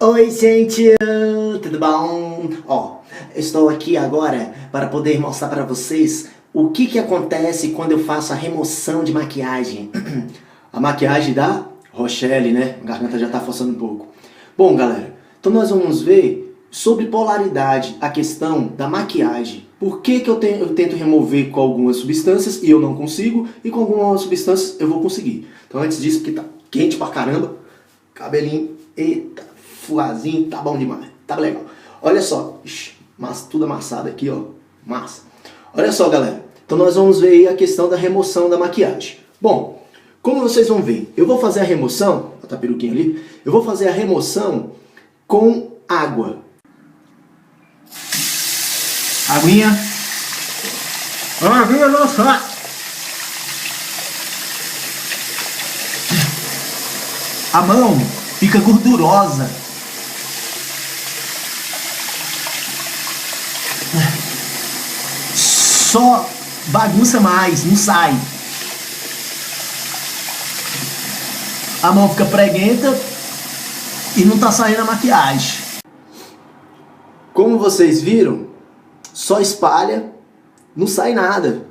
Oi, gente, tudo bom? Estou aqui agora para poder mostrar para vocês o que acontece quando eu faço a remoção de maquiagem. A maquiagem da Rochelle, né? A garganta já está forçando um pouco. Bom, galera, então nós vamos ver sobre polaridade, a questão da maquiagem. Por que eu tento remover com algumas substâncias e eu não consigo, e com algumas substâncias eu vou conseguir. Então antes disso, porque tá quente pra caramba, cabelinho, eita, fuazinho, tá bom demais, tá legal. Olha só, tudo amassado aqui, ó, massa. Olha só, galera, então nós vamos ver aí a questão da remoção da maquiagem. Bom, como vocês vão ver, eu vou fazer a remoção, tá a peruquinha ali, eu vou fazer a remoção com água. Aguinha. Aguinha, nossa! A mão fica gordurosa. Só bagunça mais, não sai. A mão fica preguenta e não tá saindo a maquiagem. Como vocês viram, só espalha, não sai nada.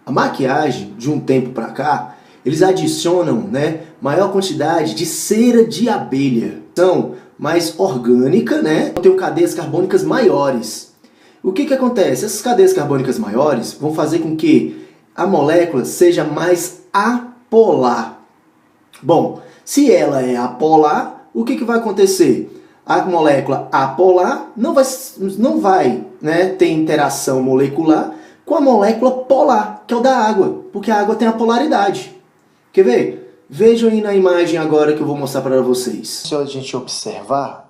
A maquiagem, de um tempo pra cá, eles adicionam, né, maior quantidade de cera de abelha. São mais orgânica, né? Tem cadeias carbônicas maiores. O que acontece? Essas cadeias carbônicas maiores vão fazer com que a molécula seja mais apolar. Bom, se ela é apolar, o que vai acontecer? A molécula apolar não vai, né, ter interação molecular com a molécula polar, que é o da água, porque a água tem a polaridade. Quer ver? Vejam aí na imagem agora que eu vou mostrar para vocês. Se a gente observar,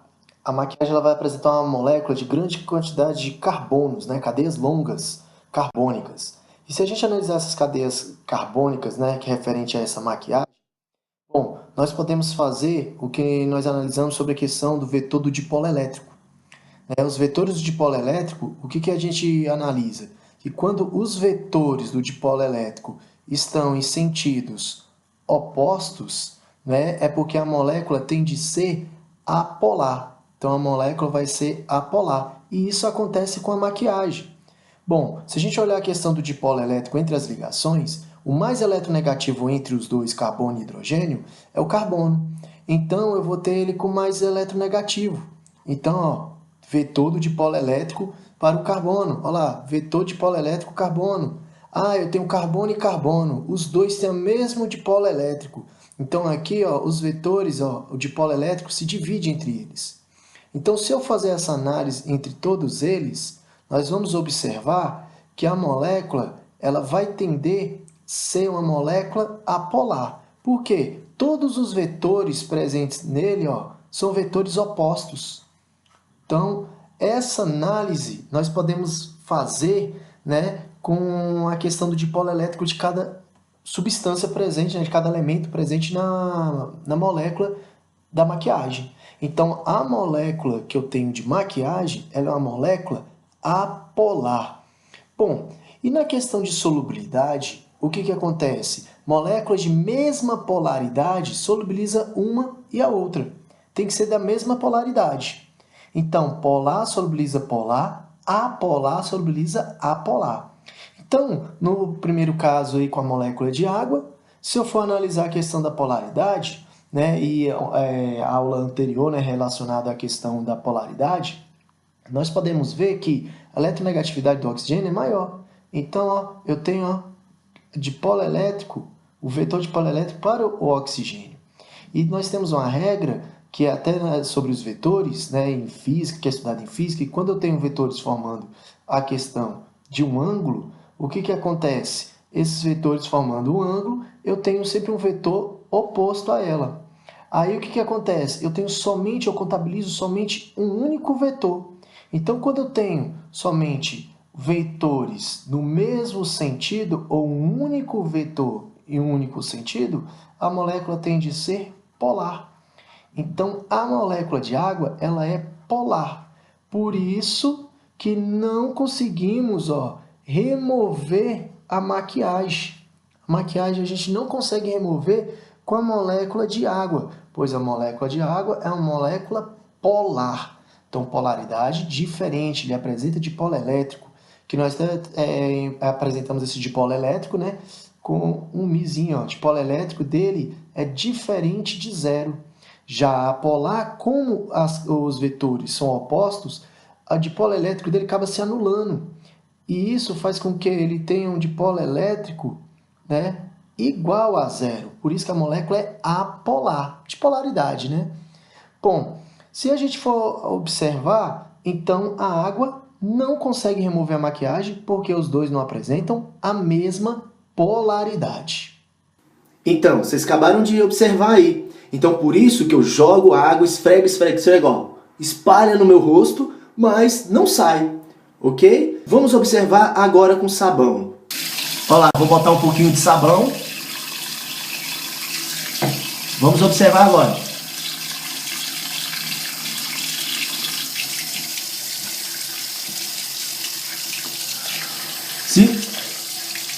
a maquiagem ela vai apresentar uma molécula de grande quantidade de carbonos, né, cadeias longas carbônicas. E se a gente analisar essas cadeias carbônicas, né, que é referente a essa maquiagem, bom, nós podemos fazer o que nós analisamos sobre a questão do vetor do dipolo elétrico. Os vetores do dipolo elétrico, o que a gente analisa? Que quando os vetores do dipolo elétrico estão em sentidos opostos, né, é porque a molécula tende a ser apolar. Então a molécula vai ser apolar. E isso acontece com a maquiagem. Bom, se a gente olhar a questão do dipolo elétrico entre as ligações, o mais eletronegativo entre os dois, carbono e hidrogênio, é o carbono. Então eu vou ter ele com mais eletronegativo. Então, ó, vetor do dipolo elétrico para o carbono. Olha lá, vetor dipolo elétrico, carbono. Ah, eu tenho carbono e carbono. Os dois têm o mesmo dipolo elétrico. Então aqui, ó, os vetores, ó, o dipolo elétrico se divide entre eles. Então se eu fazer essa análise entre todos eles, nós vamos observar que a molécula ela vai tender a ser uma molécula apolar. Por quê? Todos os vetores presentes nele, ó, são vetores opostos. Então, essa análise nós podemos fazer, né, com a questão do dipolo elétrico de cada substância presente, né, de cada elemento presente na molécula da maquiagem. Então, a molécula que eu tenho de maquiagem, ela é uma molécula apolar. Bom, e na questão de solubilidade, o que acontece? Moléculas de mesma polaridade solubiliza uma e a outra. Tem que ser da mesma polaridade. Então, polar solubiliza polar, apolar solubiliza apolar. Então, no primeiro caso aí com a molécula de água, se eu for analisar a questão da polaridade, né, e a aula anterior, né, relacionada à questão da polaridade, nós podemos ver que a eletronegatividade do oxigênio é maior. Então, ó, eu tenho, ó, dipolo elétrico, o vetor dipolo elétrico para o oxigênio. E nós temos uma regra que é até sobre os vetores, né, em física, que é estudado em física, e quando eu tenho vetores formando a questão de um ângulo, o que acontece? Esses vetores formando um ângulo, eu tenho sempre um vetor oposto a ela. Aí o que acontece? Eu contabilizo somente um único vetor. Então, quando eu tenho somente vetores no mesmo sentido, ou um único vetor em um único sentido, a molécula tende a ser polar. Então, a molécula de água ela é polar. Por isso que não conseguimos, ó, remover a maquiagem. A maquiagem a gente não consegue remover com a molécula de água, pois a molécula de água é uma molécula polar. Então, polaridade diferente, ele apresenta dipolo elétrico, que nós apresentamos esse dipolo elétrico, né, com um mizinho, ó, o dipolo elétrico dele é diferente de zero. Já a polar, como os vetores são opostos, o dipolo elétrico dele acaba se anulando. E isso faz com que ele tenha um dipolo elétrico, né, igual a zero. Por isso que a molécula é apolar, de polaridade, né? Bom, se a gente for observar, então a água não consegue remover a maquiagem porque os dois não apresentam a mesma polaridade. Então, vocês acabaram de observar aí. Então, por isso que eu jogo a água, esfrego, ó, espalha no meu rosto, mas não sai, ok? Vamos observar agora com sabão. Olha lá, vou botar um pouquinho de sabão. Vamos observar agora.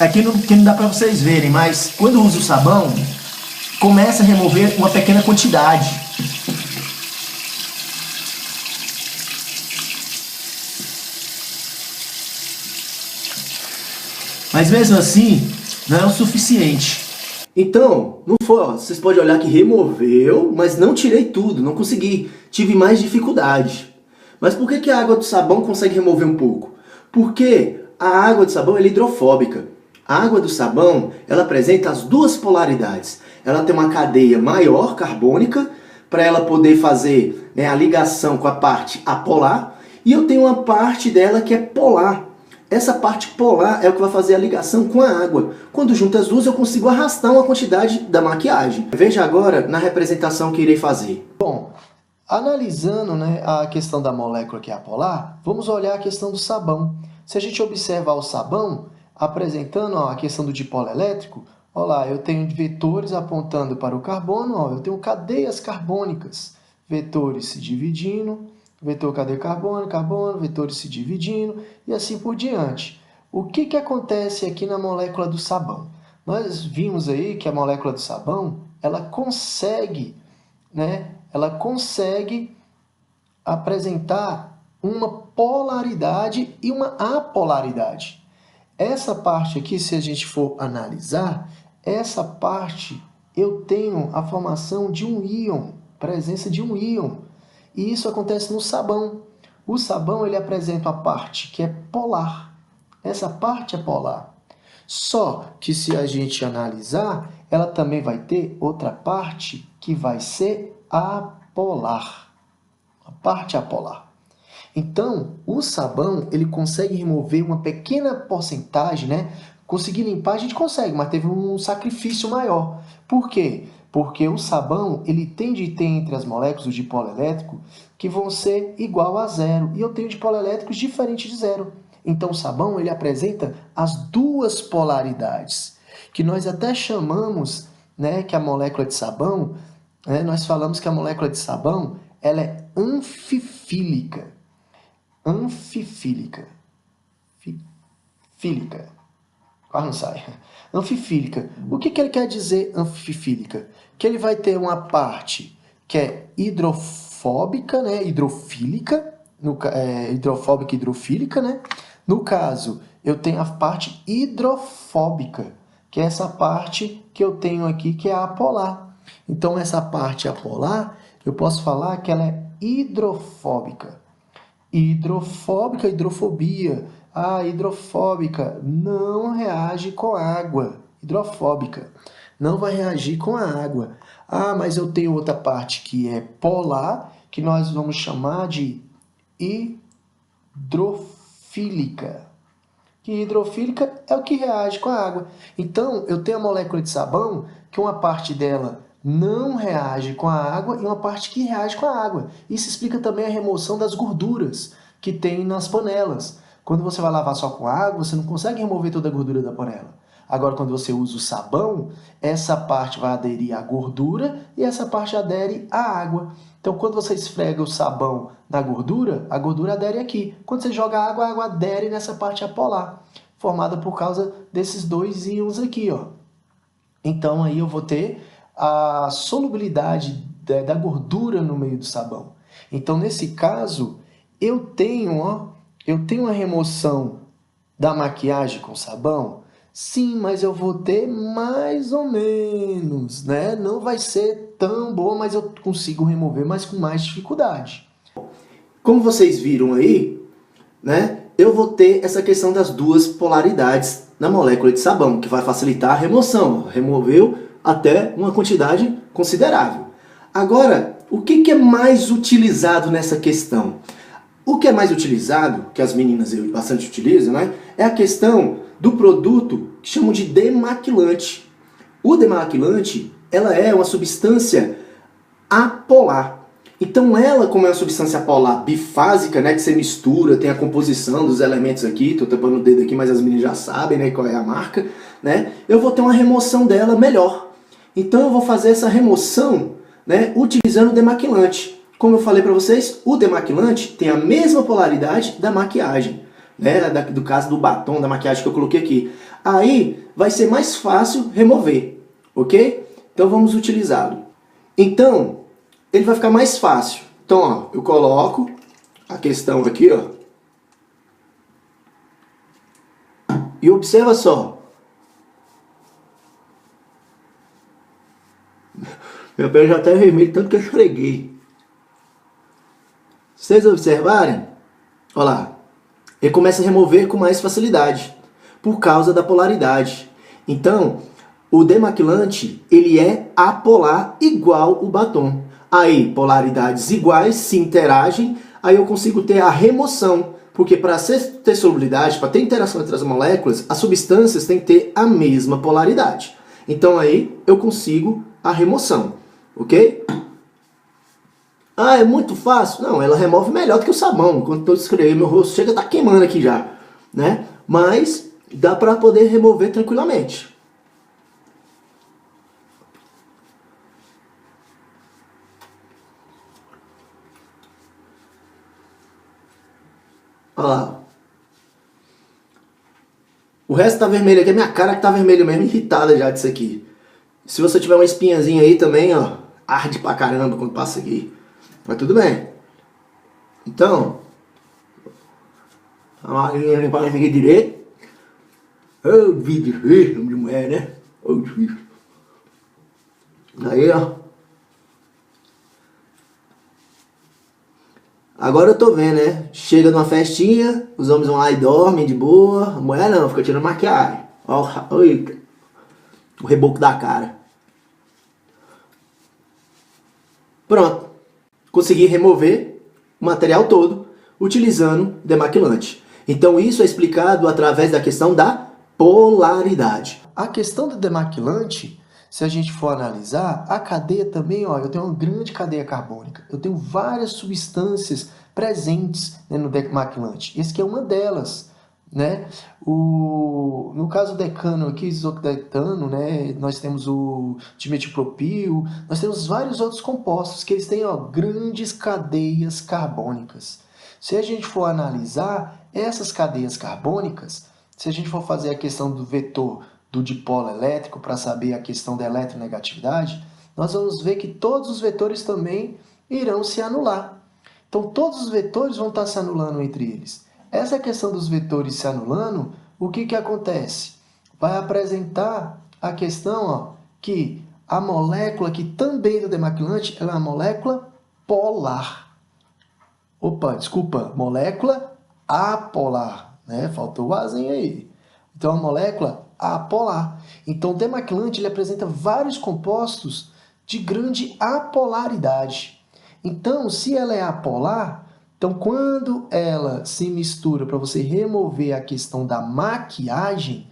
Aqui não dá para vocês verem, mas quando eu uso o sabão, começa a remover uma pequena quantidade. Mas mesmo assim, não é o suficiente. Então, não foi, ó, vocês podem olhar que removeu, mas não tirei tudo, não consegui. Tive mais dificuldade. Mas por que a água do sabão consegue remover um pouco? Porque a água do sabão ela é hidrofóbica. A água do sabão, ela apresenta as duas polaridades. Ela tem uma cadeia maior, carbônica, para ela poder fazer, né, a ligação com a parte apolar. E eu tenho uma parte dela que é polar. Essa parte polar é o que vai fazer a ligação com a água. Quando junto as duas, eu consigo arrastar uma quantidade da maquiagem. Veja agora na representação que irei fazer. Bom, analisando, né, a questão da molécula que é apolar, vamos olhar a questão do sabão. Se a gente observar o sabão, apresentando, ó, a questão do dipolo elétrico, olha lá, eu tenho vetores apontando para o carbono, ó, eu tenho cadeias carbônicas, vetores se dividindo, vetor cadeia carbono, carbono, vetores se dividindo e assim por diante. O que acontece aqui na molécula do sabão? Nós vimos aí que a molécula do sabão, ela consegue, né, apresentar uma polaridade e uma apolaridade. Essa parte aqui, se a gente for analisar, essa parte eu tenho a formação de um íon, presença de um íon. E isso acontece no sabão. O sabão ele apresenta a parte que é polar. Essa parte é polar. Só que se a gente analisar, ela também vai ter outra parte que vai ser apolar. A parte apolar. Então, o sabão, ele consegue remover uma pequena porcentagem, né? Conseguir limpar a gente consegue, mas teve um sacrifício maior. Por quê? Porque o sabão, ele tende a ter entre as moléculas o dipolo elétrico que vão ser igual a zero. E eu tenho dipolo elétricos diferentes de zero. Então, o sabão, ele apresenta as duas polaridades, que nós até chamamos, né, que a molécula de sabão, né, nós falamos que a molécula de sabão, ela é anfifílica. Anfifílica. Fílica. Quase não sai. Anfifílica. O que ele quer dizer anfifílica? Que ele vai ter uma parte que é hidrofóbica, né? Hidrofílica. Hidrofóbica e hidrofílica, né? No caso, eu tenho a parte hidrofóbica, que é essa parte que eu tenho aqui, que é a apolar. Então, essa parte apolar, eu posso falar que ela é hidrofóbica. Hidrofóbica, hidrofobia. A hidrofóbica não reage com água. Hidrofóbica não vai reagir com a água. Ah, mas eu tenho outra parte que é polar, que nós vamos chamar de hidrofílica. Que hidrofílica é o que reage com a água. Então, eu tenho a molécula de sabão, que uma parte dela não reage com a água e uma parte que reage com a água. Isso explica também a remoção das gorduras que tem nas panelas. Quando você vai lavar só com água, você não consegue remover toda a gordura da panela. Agora, quando você usa o sabão, essa parte vai aderir à gordura e essa parte adere à água. Então, quando você esfrega o sabão na gordura, a gordura adere aqui. Quando você joga água, a água adere nessa parte apolar, formada por causa desses dois íons aqui, ó. Então, aí eu vou ter a solubilidade da gordura no meio do sabão. Então, nesse caso, eu tenho a remoção da maquiagem com sabão. Sim, mas eu vou ter mais ou menos, né? Não vai ser tão boa, mas eu consigo remover, mas com mais dificuldade. Como vocês viram aí, né? Eu vou ter essa questão das duas polaridades na molécula de sabão, que vai facilitar a remoção. Removeu até uma quantidade considerável. Agora, o que é mais utilizado nessa questão? O que é mais utilizado, que as meninas bastante utilizam, né, é a questão do produto que chamam de demaquilante. O demaquilante, ela é uma substância apolar. Então ela, como é uma substância apolar bifásica, né, que você mistura, tem a composição dos elementos aqui, tô tampando o dedo aqui, mas as meninas já sabem, né, qual é a marca, né, eu vou ter uma remoção dela melhor. Então eu vou fazer essa remoção, né, utilizando o demaquilante. Como eu falei para vocês, o demaquilante tem a mesma polaridade da maquiagem, né, do caso do batom, da maquiagem que eu coloquei aqui. Aí vai ser mais fácil remover, ok? Então vamos utilizá-lo. Então, ele vai ficar mais fácil. Então, ó, eu coloco a questão aqui, ó. E observa só. Meu pé já está vermelho, tanto que eu esfreguei. Se vocês observarem, olha lá, ele começa a remover com mais facilidade, por causa da polaridade. Então, o demaquilante, ele é apolar igual o batom. Aí, polaridades iguais se interagem, aí eu consigo ter a remoção. Porque para ter solubilidade, para ter interação entre as moléculas, as substâncias têm que ter a mesma polaridade. Então aí eu consigo a remoção, ok? Ah, é muito fácil? Não, ela remove melhor do que o sabão. Quando eu escrever, meu rosto chega a estar queimando aqui já, né? Mas dá para poder remover tranquilamente. Olha lá. O resto tá vermelho aqui, é minha cara que tá vermelha mesmo, irritada já disso aqui. Se você tiver uma espinhazinha aí também, ó, arde pra caramba quando passa aqui. Mas tudo bem. Então, a marinha limpar isso aqui direito. Ô, vídeo difícil de mulher, né? Ô, difícil. Aí, ó. Agora eu tô vendo, né? Chega numa festinha, os homens vão lá e dormem de boa. A mulher não, fica tirando maquiagem. Ó, o reboco da cara. Pronto. Consegui remover o material todo utilizando demaquilante. Então isso é explicado através da questão da polaridade. A questão do demaquilante, se a gente for analisar, a cadeia também, ó, eu tenho uma grande cadeia carbônica. Eu tenho várias substâncias presentes, né, no demaquilante. Esse aqui é uma delas, né? No caso do decano aqui, isoctano, né, nós temos o dimetilpropil, nós temos vários outros compostos que eles têm, ó, grandes cadeias carbônicas. Se a gente for analisar essas cadeias carbônicas, se a gente for fazer a questão do vetor do dipolo elétrico para saber a questão da eletronegatividade, nós vamos ver que todos os vetores também irão se anular. Então, todos os vetores vão estar se anulando entre eles. Essa questão dos vetores se anulando, o que acontece? Vai apresentar a questão, ó, que a molécula que também do demaquilante ela é uma molécula polar. Opa, desculpa, molécula apolar, né? Faltou o azinho aí. Então, a molécula apolar. Então, o demaquilante ele apresenta vários compostos de grande apolaridade. Então, se ela é apolar, então quando ela se mistura para você remover a questão da maquiagem,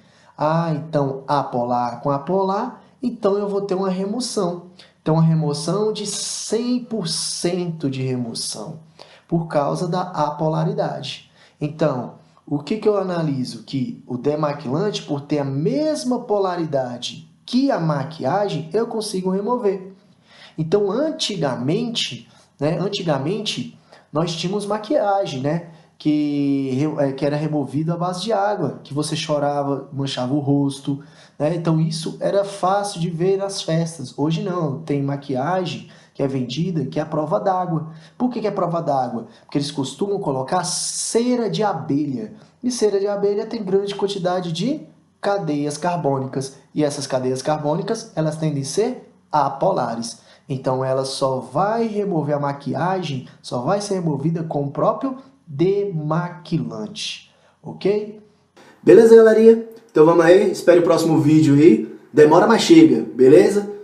então apolar com apolar, então eu vou ter uma remoção. Então, uma remoção de 100% de remoção, por causa da apolaridade. Então, o que eu analiso? Que o demaquilante, por ter a mesma polaridade que a maquiagem, eu consigo remover. Então, antigamente, nós tínhamos maquiagem, né? Que era removida à base de água, que você chorava, manchava o rosto, né? Então, isso era fácil de ver nas festas. Hoje não, tem maquiagem que é vendida, que é a prova d'água. Por que é prova d'água? Porque eles costumam colocar cera de abelha. E cera de abelha tem grande quantidade de cadeias carbônicas. E essas cadeias carbônicas, elas tendem a ser apolares. Então ela só vai remover a maquiagem, só vai ser removida com o próprio demaquilante. Ok? Beleza, galerinha? Então vamos aí, espere o próximo vídeo aí. Demora, mas chega, beleza?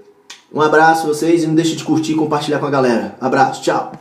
Um abraço a vocês e não deixe de curtir e compartilhar com a galera. Abraço, tchau!